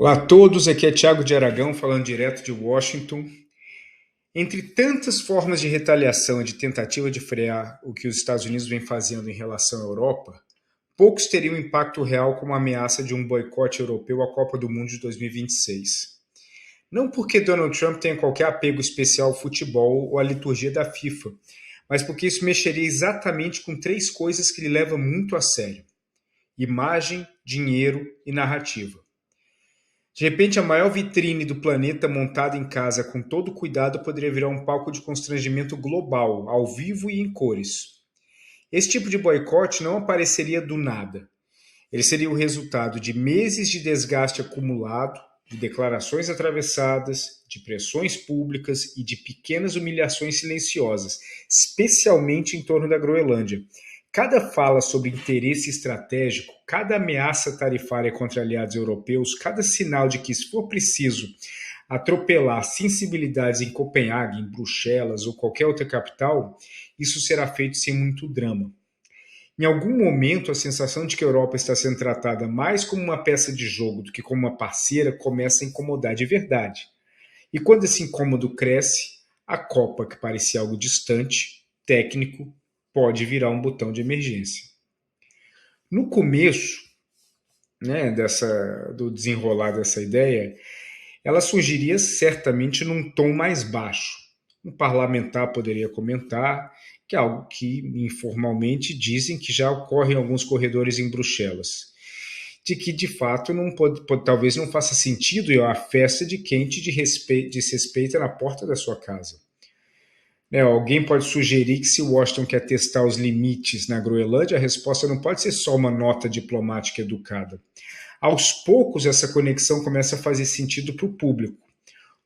Olá a todos, aqui é Thiago de Aragão, falando direto de Washington. Entre tantas formas de retaliação e de tentativa de frear o que os Estados Unidos vem fazendo em relação à Europa, poucos teriam impacto real como a ameaça de um boicote europeu à Copa do Mundo de 2026. Não porque Donald Trump tenha qualquer apego especial ao futebol ou à liturgia da FIFA, mas porque isso mexeria exatamente com três coisas que ele leva muito a sério: imagem, dinheiro e narrativa. De repente, a maior vitrine do planeta montada em casa com todo cuidado poderia virar um palco de constrangimento global, ao vivo e em cores. Esse tipo de boicote não apareceria do nada. Ele seria o resultado de meses de desgaste acumulado, de declarações atravessadas, de pressões públicas e de pequenas humilhações silenciosas, especialmente em torno da Groenlândia. Cada fala sobre interesse estratégico, cada ameaça tarifária contra aliados europeus, cada sinal de que, se for preciso atropelar sensibilidades em Copenhague, em Bruxelas ou qualquer outra capital, isso será feito sem muito drama. Em algum momento, a sensação de que a Europa está sendo tratada mais como uma peça de jogo do que como uma parceira começa a incomodar de verdade. E quando esse incômodo cresce, a Copa, que parecia algo distante, técnico, pode virar um botão de emergência. No começo, do desenrolar dessa ideia, ela surgiria certamente num tom mais baixo. Um parlamentar poderia comentar que é algo que informalmente dizem que já ocorre em alguns corredores em Bruxelas, de que de fato talvez não faça sentido ir a uma festa de quem te desrespeita na porta da sua casa. Alguém pode sugerir que, se Washington quer testar os limites na Groenlândia, a resposta não pode ser só uma nota diplomática educada. Aos poucos, essa conexão começa a fazer sentido para o público.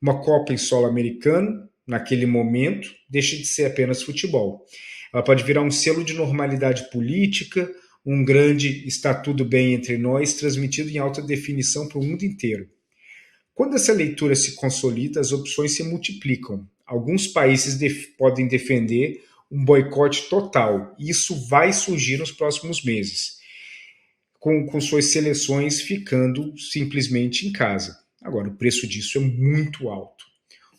Uma Copa em solo americano, naquele momento, deixa de ser apenas futebol. Ela pode virar um selo de normalidade política, um grande está tudo bem entre nós, transmitido em alta definição para o mundo inteiro. Quando essa leitura se consolida, as opções se multiplicam. Alguns países podem defender um boicote total, e isso vai surgir nos próximos meses, com suas seleções ficando simplesmente em casa. Agora, o preço disso é muito alto.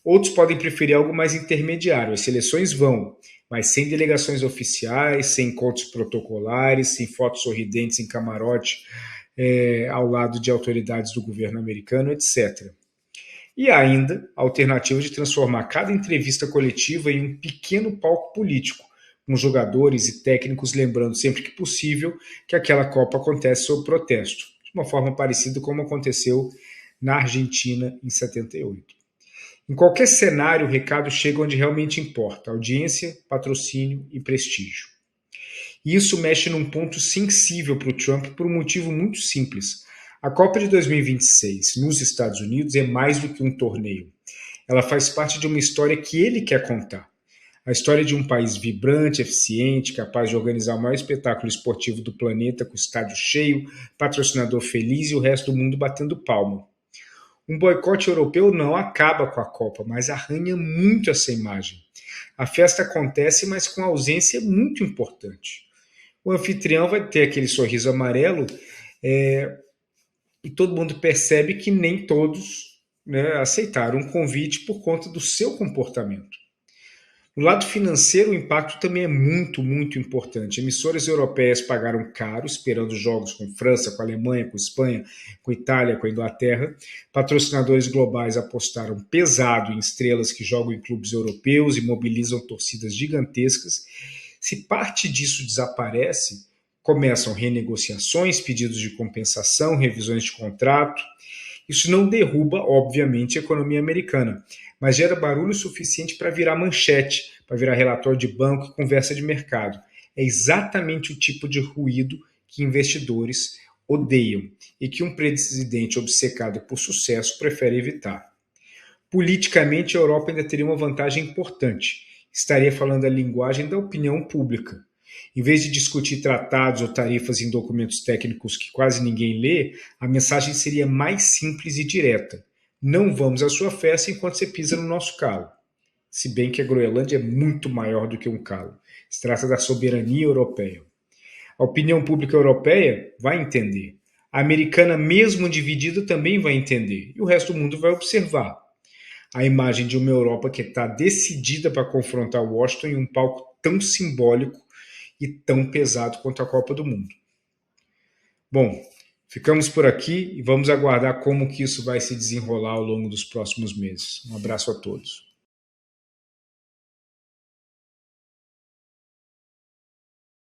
Outros podem preferir algo mais intermediário. As seleções vão, mas sem delegações oficiais, sem encontros protocolares, sem fotos sorridentes em camarote, ao lado de autoridades do governo americano, etc. E ainda a alternativa de transformar cada entrevista coletiva em um pequeno palco político, com jogadores e técnicos lembrando sempre que possível que aquela Copa acontece sob protesto, de uma forma parecida como aconteceu na Argentina em 78. Em qualquer cenário, o recado chega onde realmente importa: audiência, patrocínio e prestígio. E isso mexe num ponto sensível para o Trump por um motivo muito simples. A Copa de 2026 nos Estados Unidos é mais do que um torneio. Ela faz parte de uma história que ele quer contar. A história de um país vibrante, eficiente, capaz de organizar o maior espetáculo esportivo do planeta, com estádio cheio, patrocinador feliz e o resto do mundo batendo palma. Um boicote europeu não acaba com a Copa, mas arranha muito essa imagem. A festa acontece, mas com ausência muito importante. O anfitrião vai ter aquele sorriso amarelo, e todo mundo percebe que nem todos aceitaram o convite por conta do seu comportamento. No lado financeiro, o impacto também é muito, muito importante. Emissoras europeias pagaram caro, esperando jogos com França, com Alemanha, com Espanha, com Itália, com Inglaterra. Patrocinadores globais apostaram pesado em estrelas que jogam em clubes europeus e mobilizam torcidas gigantescas. Se parte disso desaparece, começam renegociações, pedidos de compensação, revisões de contrato. Isso não derruba, obviamente, a economia americana, mas gera barulho suficiente para virar manchete, para virar relatório de banco e conversa de mercado. É exatamente o tipo de ruído que investidores odeiam e que um presidente obcecado por sucesso prefere evitar. Politicamente, a Europa ainda teria uma vantagem importante. Estaria falando a linguagem da opinião pública. Em vez de discutir tratados ou tarifas em documentos técnicos que quase ninguém lê, a mensagem seria mais simples e direta: não vamos à sua festa enquanto você pisa no nosso calo. Se bem que a Groenlândia é muito maior do que um calo. Se trata da soberania europeia. A opinião pública europeia vai entender. A americana, mesmo dividida, também vai entender, e o resto do mundo vai observar a imagem de uma Europa que está decidida para confrontar Washington em um palco tão simbólico e tão pesado quanto a Copa do Mundo. Bom, ficamos por aqui e vamos aguardar como que isso vai se desenrolar ao longo dos próximos meses. Um abraço a todos.